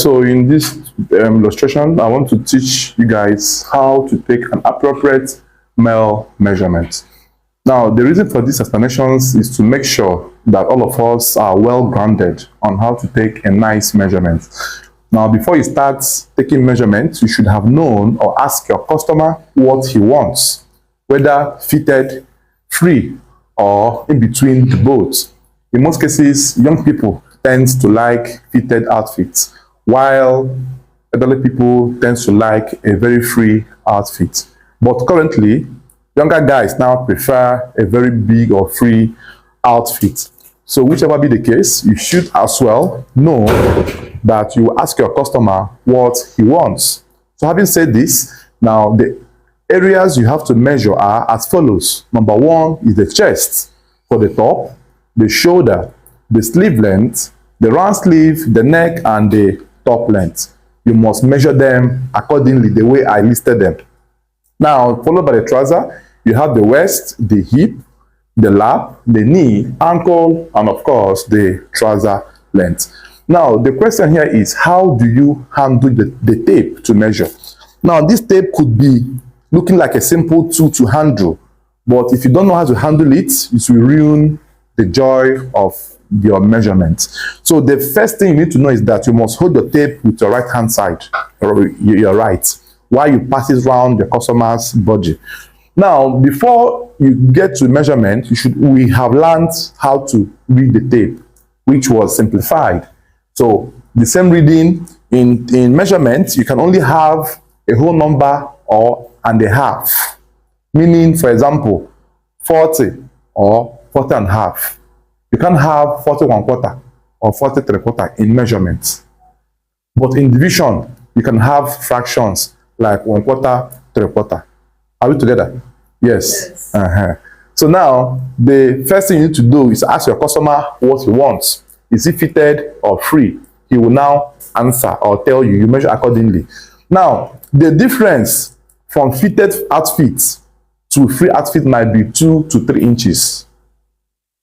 So in this illustration, I want to teach you guys how to take an appropriate male measurement. Now, the reason for these explanations is to make sure that all of us are well grounded on how to take a nice measurement. Now, before you start taking measurements, you should have known or ask your customer what he wants, whether fitted, free, or in between the both. In most cases, young people tend to like fitted outfits, while elderly people tend to like a very free outfit. But currently, younger guys now prefer a very big or free outfit. So whichever be the case, you should as well know that you ask your customer what he wants. So having said this, now the areas you have to measure are as follows. Number one is the chest for the top, the shoulder, the sleeve length, the round sleeve, the neck, and the top length. You must measure them accordingly the way I listed them. Now, followed by the trouser, you have the waist, the hip, the lap, the knee, ankle, and of course, the trouser length. Now, the question here is, how do you handle the tape to measure? Now, this tape could be looking like a simple tool to handle, but if you don't know how to handle it, it will ruin the joy of your measurement. So the first thing you need to know is that you must hold the tape with your right hand side, or your right, while you pass it around the customer's body. Now, before you get to measurement, we have learned how to read the tape, which was simplified. So the same reading in measurement, you can only have a whole number and a half, meaning, for example, 40 or 40 and a half. You can't have 40 1/4 or 40 3/4 in measurements. But in division, you can have fractions like 1/4, 3/4. Are we together? Yes. So now, the first thing you need to do is ask your customer what he wants. Is it fitted or free? He will now answer or tell you. You measure accordingly. Now, the difference from fitted outfits to free outfit might be 2 to 3 inches.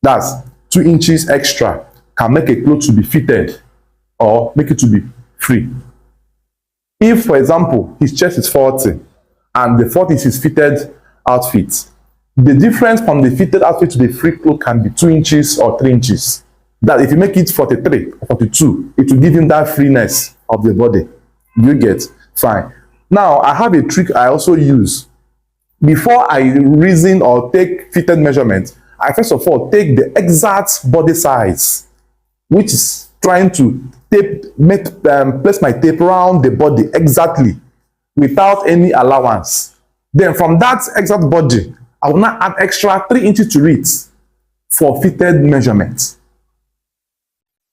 That's 2 inches extra can make a cloth to be fitted or make it to be free. If, for example, his chest is 40 and the 40 is his fitted outfit, the difference from the fitted outfit to the free cloth can be 2 inches or 3 inches. That if you make it 43 or 42, it will give him that freeness of the body. You get? Fine. Now, I have a trick I also use. Before I reason or take fitted measurement, I first of all take the exact body size, which is trying to place my tape around the body exactly without any allowance. Then from that exact body, I will now add extra 3 inches to it for fitted measurement.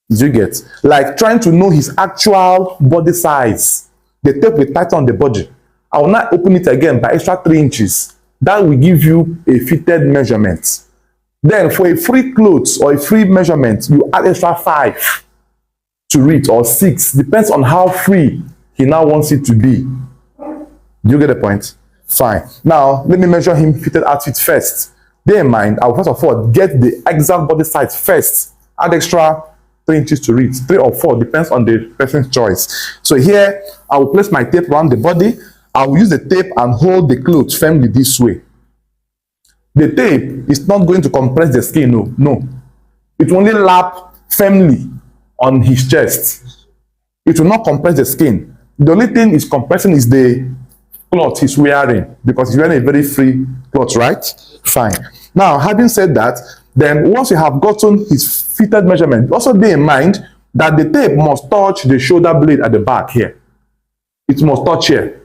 You get? Like trying to know his actual body size. The tape will tighten on the body. I will now open it again by extra 3 inches. That will give you a fitted measurement. Then for a free clothes or a free measurement, you add extra 5 to it, or 6. Depends on how free he now wants it to be. Do you get the point? Fine. Now, let me measure him fitted outfit first. Bear in mind, I will first of all get the exact body size first. Add extra 3 inches to it. 3 or 4, depends on the person's choice. So here, I will place my tape around the body. I will use the tape and hold the clothes firmly this way. The tape is not going to compress the skin, no. It will only lap firmly on his chest. It will not compress the skin. The only thing is compressing is the cloth he's wearing, because he's wearing a very free cloth, right? Fine. Now, having said that, then once you have gotten his fitted measurement, also bear in mind that the tape must touch the shoulder blade at the back here. It must touch here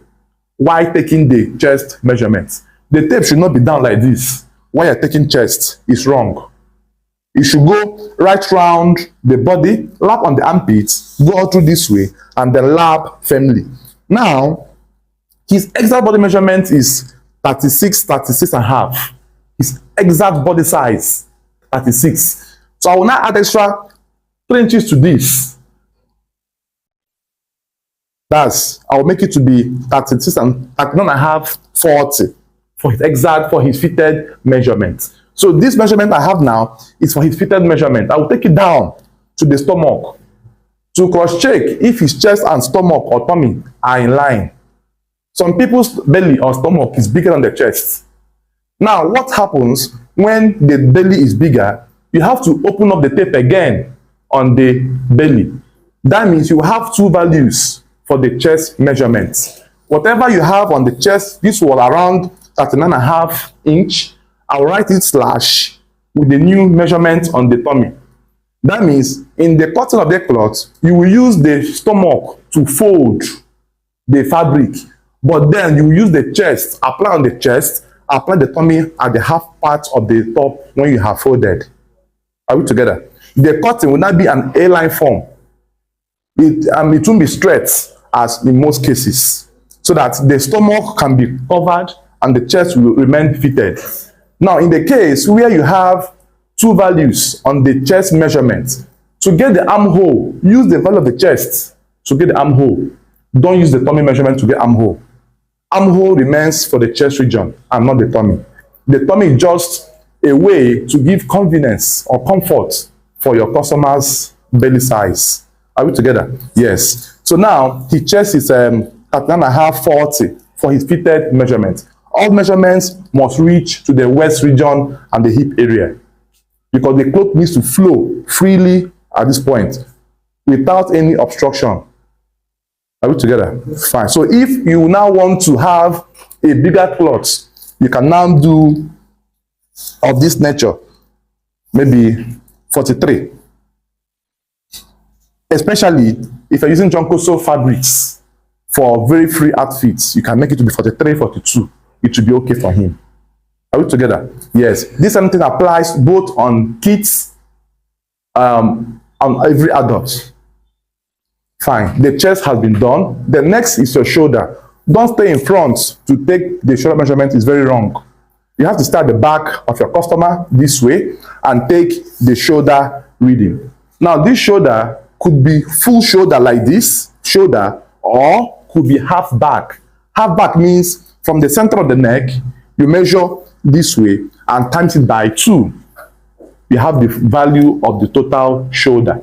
while taking the chest measurements. The tape should not be down like this while you're taking chest. It's wrong. It should go right round the body, lap on the armpits, go all through this way, and then lap firmly. Now, his exact body measurement is 36 and a half. His exact body size, 36. So I will now add extra 3 inches to this. I will make it to be 36 and 39 and a half, 40 for his fitted measurement. So this measurement I have now is for his fitted measurement. I will take it down to the stomach to cross-check if his chest and stomach or tummy are in line. Some people's belly or stomach is bigger than the chest. Now, what happens when the belly is bigger? You have to open up the tape again on the belly. That means you have two values for the chest measurement. Whatever you have on the chest, this was around 39.5 inch. I'll write it slash with the new measurement on the tummy. That means in the cutting of the cloth, you will use the stomach to fold the fabric, but then you will use the chest, apply on the chest, apply the tummy at the half part of the top when you have folded. Are we together? The cutting will not be an A-line form. It won't be straight as in most cases, so that the stomach can be covered and the chest will remain fitted. Now, in the case where you have two values on the chest measurement, to get the armhole, use the value of the chest to get the armhole. Don't use the tummy measurement to get armhole. Armhole remains for the chest region and not the tummy. The tummy is just a way to give convenience or comfort for your customer's belly size. Are we together? Yes. So now his chest is 39.5, 40 for his fitted measurement. All measurements must reach to the waist region and the hip area, because the cloth needs to flow freely at this point without any obstruction. Are we together? Fine. So if you now want to have a bigger cloth, you can now do of this nature, maybe 43. Especially if you're using Jonkoso fabrics for very free outfits, you can make it to be 43, 42. It should be okay for him. Are we together? Yes. This same thing applies both on kids, on every adult. Fine. The chest has been done. The next is your shoulder. Don't stay in front to take the shoulder measurement. Is very wrong. You have to start the back of your customer this way and take the shoulder reading. Now, this shoulder could be full shoulder like this, shoulder, or could be half back. Half back means from the center of the neck, you measure this way and times it by 2. You have the value of the total shoulder.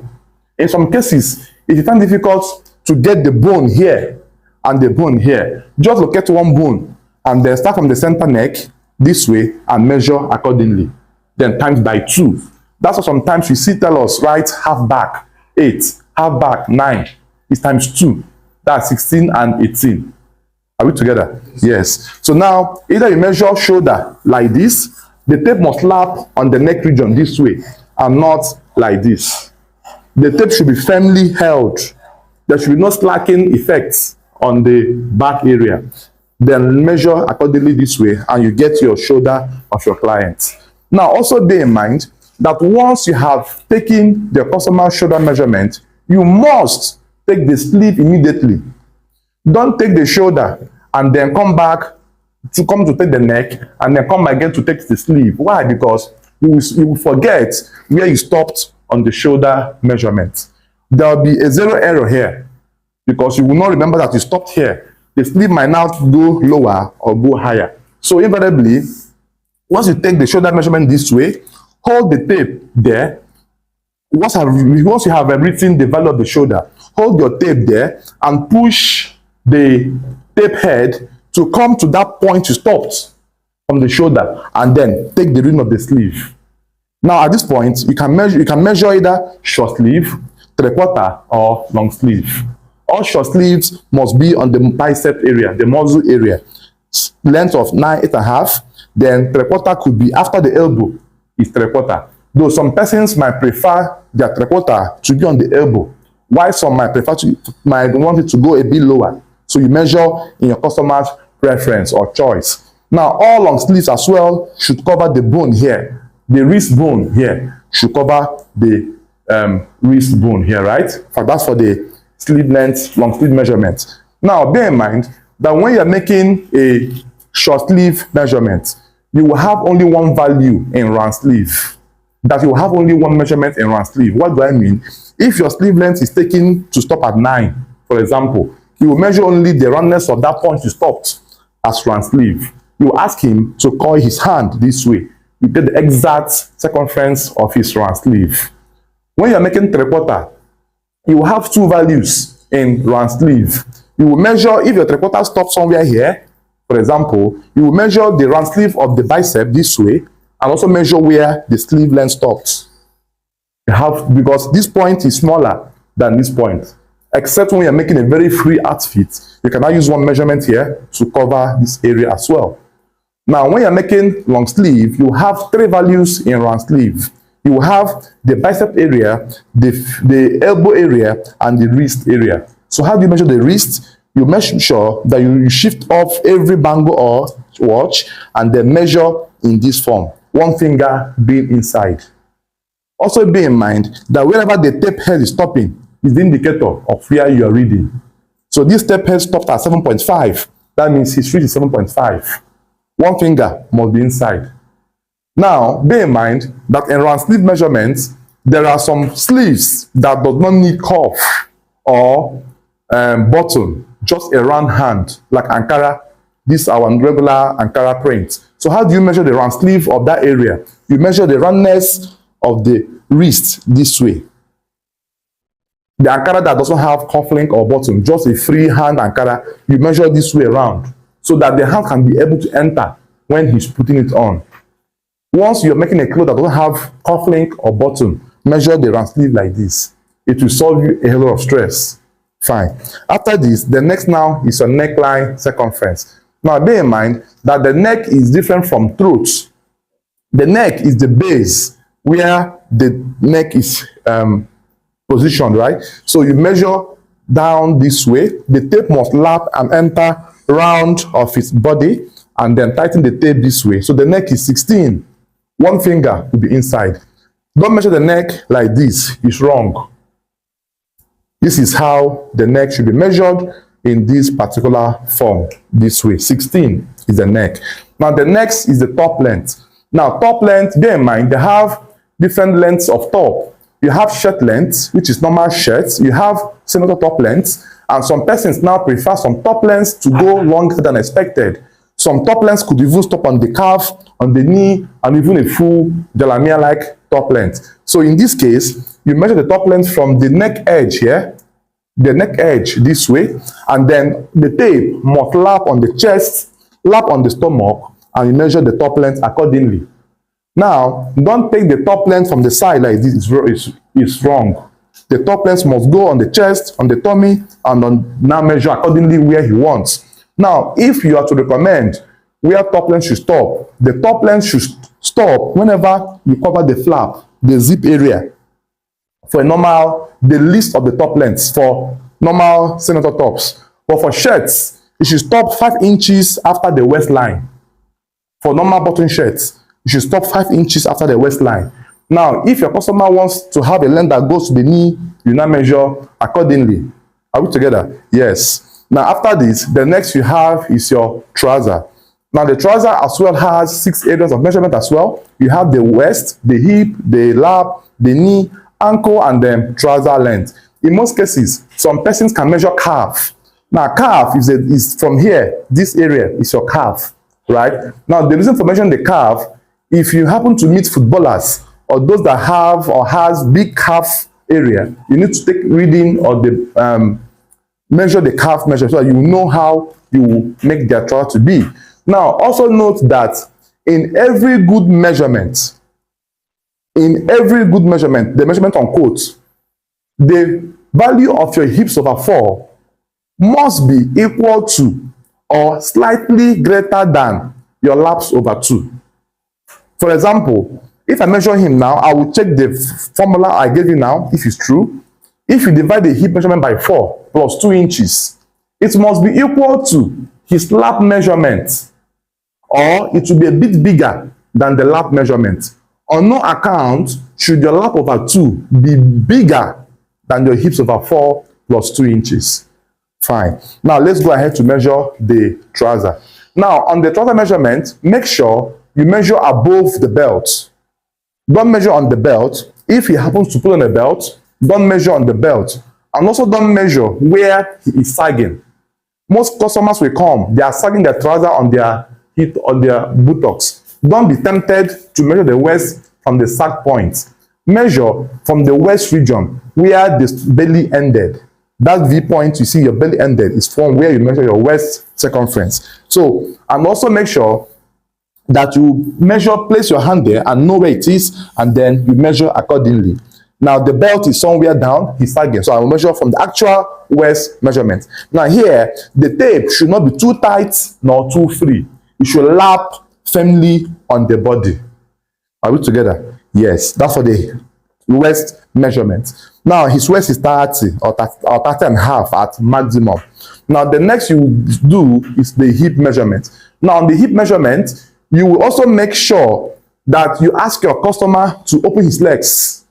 In some cases, it is very difficult to get the bone here and the bone here. Just locate one bone and then start from the center neck this way and measure accordingly. Then times by 2. That's why sometimes you see tell us, right, half back 8, half back 9. It's times 2. That's 16 and 18. Are we together? Yes. So now, either you measure shoulder like this, the tape must lap on the neck region this way and not like this. The tape should be firmly held. There should be no slacking effects on the back area. Then measure accordingly this way and you get your shoulder of your client. Now, also bear in mind that once you have taken the customer's shoulder measurement, you must take the sleeve immediately. Don't take the shoulder and then come back to take the neck and then come again to take the sleeve. Why? Because you will forget where you stopped on the shoulder measurement. There will be a zero error here because you will not remember that you stopped here. The sleeve might now go lower or go higher. So invariably, once you take the shoulder measurement this way, hold the tape there. Once you have written the value of the shoulder, hold your tape there and push the tape head to come to that point you stopped from the shoulder, and then take the reading of the sleeve. Now at this point, you can measure either short sleeve, 3/4, or long sleeve. All short sleeves must be on the bicep area, the muscle area. Length of 9, 8.5. Then 3/4 could be after the elbow. Is 3/4. Though some persons might prefer their 3/4 to be on the elbow, while some might want it to go a bit lower. So you measure in your customer's preference or choice. Now, all long sleeves as well should cover the bone here. The wrist bone here should cover the wrist bone here, right? That's for the sleeve length, long sleeve measurement. Now, bear in mind that when you're making a short sleeve measurement, you will have only one value in round sleeve. That you will have only one measurement in round sleeve. What do I mean? If your sleeve length is taken to stop at 9, for example, you will measure only the roundness of that point you stopped as round sleeve. You will ask him to coil his hand this way. You get the exact circumference of his round sleeve. When you're making 3/4, you will have two values in round sleeve. You will measure, if your three-quarter stops somewhere here, for example, you will measure the round sleeve of the bicep this way, and also measure where the sleeve length stops. You have, because this point is smaller than this point, except when you're making a very free outfit, you can now use one measurement here to cover this area as well. Now, when you're making long sleeve, you have three values in round sleeve. You have the bicep area, the elbow area, and the wrist area. So how do you measure the wrist? You make sure that you shift off every bangle or watch and then measure in this form, one finger being inside. Also bear in mind that wherever the tape head is stopping is the indicator of where you are reading. So this tape head stopped at 7.5. That means his wrist is 7.5. One finger must be inside. Now, bear in mind that in round sleeve measurements, there are some sleeves that does not need cuff or button, just a round hand, like Ankara. This is our regular Ankara print. So how do you measure the round sleeve of that area? You measure the roundness of the wrist this way. The Ankara that doesn't have cuff link or button, just a free hand Ankara, you measure this way around, so that the hand can be able to enter when he's putting it on. Once you're making a cloth that doesn't have cuff link or button, measure the round sleeve like this. It will solve you a lot of stress. Fine. After this, the next now is your neckline circumference. Now bear in mind that the neck is different from throat. The neck is the base where the neck is positioned, right? So you measure down this way. The tape must lap and enter round of his body, and then tighten the tape this way. So the neck is 16. One finger will be inside. Don't measure the neck like this. It's wrong. This is how the neck should be measured in this particular form. This way. 16 is the neck. Now the next is the top length. Now top length, bear in mind, they have different lengths of top. You have shirt length, which is normal shirts. You have senator top length. And some persons now prefer some top lengths to go longer than expected. Some top lengths could even stop on the calf, on the knee, and even a full Jalamiya-like top length. So in this case, you measure the top length from the neck edge here, the neck edge this way, and then the tape must lap on the chest, lap on the stomach, and you measure the top length accordingly. Now, don't take the top length from the side like this, it's wrong. The top length must go on the chest, on the tummy, and now measure accordingly where he wants. Now, if you are to recommend where top length should stop, the top length should stop whenever you cover the flap, the zip area. For a normal, the least of the top lengths for normal senator tops. But for shirts, it should stop 5 inches after the waistline. For normal button shirts, you should stop 5 inches after the waistline. Now, if your customer wants to have a length that goes to the knee, you now measure accordingly. Are we together? Yes. Now, after this, the next you have is your trouser. Now, the trouser as well has 6 areas of measurement as well. You have the waist, the hip, the lap, the knee, ankle, and then trouser length. In most cases, some persons can measure calf. Now, calf is from here. This area is your calf, right? Now, the reason for measuring the calf, if you happen to meet footballers or those that have or has big calf area, you need to take reading or the measure the calf measure so that you know how you make their trouser to be. Now, also note that in every good measurement, the measurement on quote, the value of your hips over 4 must be equal to or slightly greater than your laps over 2. For example, if I measure him now, I will check the formula I gave you now, if it's true. If you divide the hip measurement by 4 plus 2 inches, it must be equal to his lap measurement, or it will be a bit bigger than the lap measurement. On no account should your lap over 2 be bigger than your hips over 4 plus 2 inches. Fine. Now let's go ahead to measure the trouser. Now on the trouser measurement, make sure you measure above the belt. Don't measure on the belt. If he happens to put on a belt, don't measure on the belt. And also don't measure where he is sagging. Most customers will come, they are sagging their trouser on their hip or their buttocks. Don't be tempted to measure the waist from the sag point. measure from the waist region where the belly ended. That V point you see your belly ended is from where you measure your waist circumference. So, and also make sure that you place your hand there and know where it is, and then you measure accordingly. Now the belt is somewhere down his target, so I will measure from the actual waist measurement. Now here, the tape should not be too tight nor too free. It should lap firmly on the body. Are we together? Yes, that's for the waist measurement. Now his waist is 30 or 30 and a half at maximum. Now the next you do is the hip measurement. Now on the hip measurement, you will also make sure that you ask your customer to open his legs.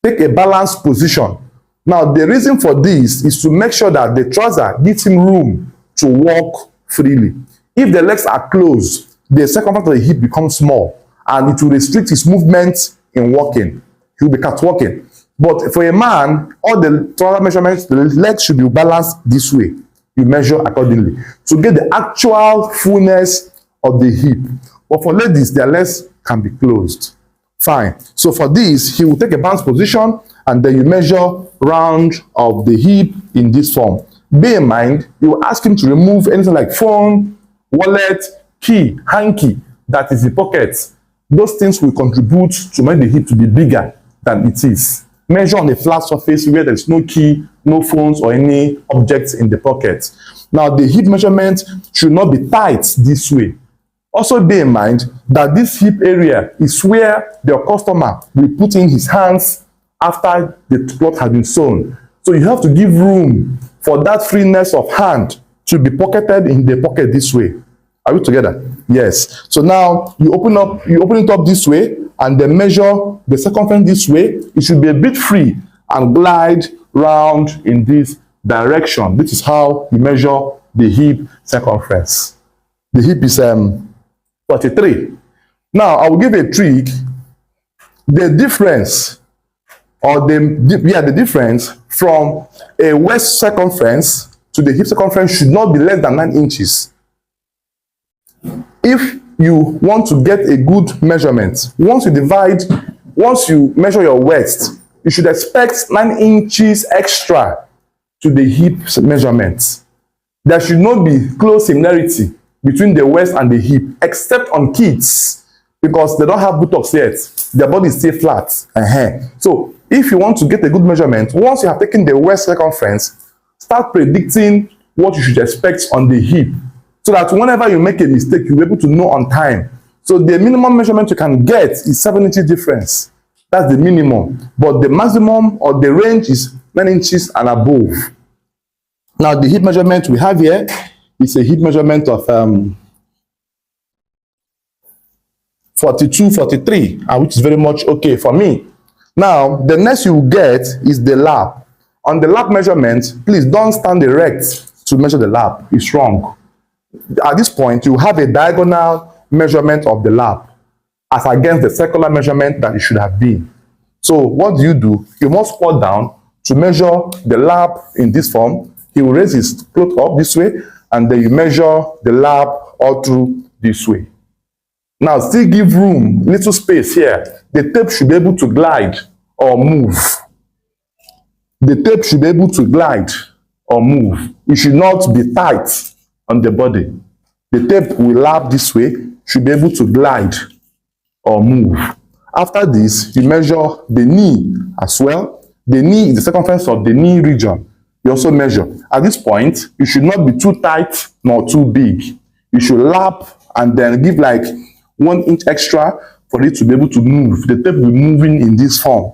Take a balanced position. Now the reason for this is to make sure that the trouser gives him room to walk freely. If the legs are closed, the circumference of the hip becomes small and it will restrict his movement in walking. He will be catwalking. But for a man, all the trouser measurements, the legs should be balanced this way. You measure accordingly to get the actual fullness of the hip. But for ladies, their legs can be closed. Fine. So for this, he will take a balanced position and then you measure round of the hip in this form. Bear in mind, you will ask him to remove anything like phone, wallet, key, hanky that is in pockets. Those things will contribute to make the hip to be bigger than it is. Measure on a flat surface where there is no key, no phones or any objects in the pocket. Now the hip measurement should not be tight this way. Also bear in mind that this hip area is where the customer will put in his hands after the cloth has been sewn. So you have to give room for that freeness of hand to be pocketed in the pocket this way. Are we together? Yes. So now you open it up this way and then measure the circumference this way. It should be a bit free and glide round in this direction. This is how you measure the hip circumference. The hip is 43. Now I will give a trick. The difference or the difference from a waist circumference to the hip circumference should not be less than 9 inches. If you want to get a good measurement, once you measure your waist, you should expect 9 inches extra to the hip measurement. There should not be close similarity between the waist and the hip, except on kids, because they don't have buttocks yet. Their body is still flat. So if you want to get a good measurement, once you have taken the waist circumference, start predicting what you should expect on the hip, so that whenever you make a mistake, you'll be able to know on time. So the minimum measurement you can get is 7 inches difference. That's the minimum. But the maximum or the range is 9 inches and above. Now the hip measurement we have here is a hip measurement of 42, 43, which is very much okay for me. Now the next you will get is the lap. On the lap measurement, please don't stand erect to measure the lap. It's wrong. At this point, you have a diagonal measurement of the lap as against the circular measurement that it should have been. So what do? You must squat down to measure the lap in this form. He will raise his cloth up this way, and then you measure the lap all through this way. Now still give room, little space here. The tape should be able to glide or move. The tape should be able to glide or move. It should not be tight on the body. The tape will lap this way, should be able to glide or move. After this, you measure the knee as well. The knee is the circumference of the knee region. You also measure. At this point, it should not be too tight nor too big. You should lap and then give like 1 inch extra for it to be able to move. The tape will be moving in this form.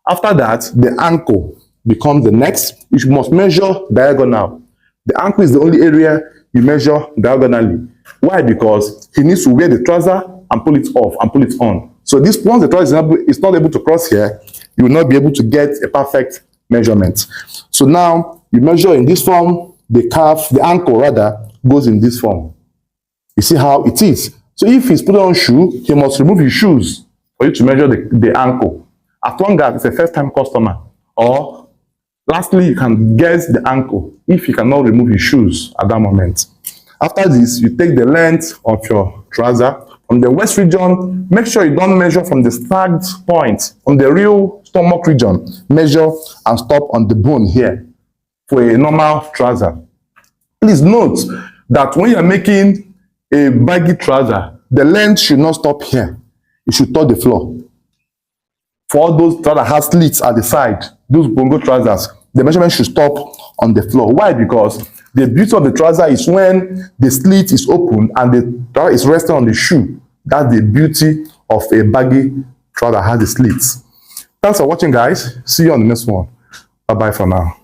After that, the ankle becomes the next. You must measure diagonal. The ankle is the only area you measure diagonally. Why? Because he needs to wear the trouser and pull it off and pull it on. So this, once the trouser is not able to cross here, you will not be able to get a perfect measurement. So now you measure in this form, the calf, the ankle rather, goes in this form. You see how it is. So if he's putting on shoe, he must remove his shoes for you to measure the ankle. As long as it's a first-time customer. Or lastly, you can guess the ankle if he cannot remove his shoes at that moment. After this, you take the length of your trouser, From the waist region, make sure you don't measure from the stacked point. From the real stomach region, measure and stop on the bone here for a normal trouser. Please note that when you're making a baggy trouser, the length should not stop here. It should touch the floor. For all those trousers that have slits at the side, those bongo trousers, the measurement should stop on the floor. Why? Because the beauty of the trouser is when the slit is open and the trouser is resting on the shoe. That's the beauty of a baggy trouser that has the slits. Thanks for watching, guys. See you on the next one. Bye-bye for now.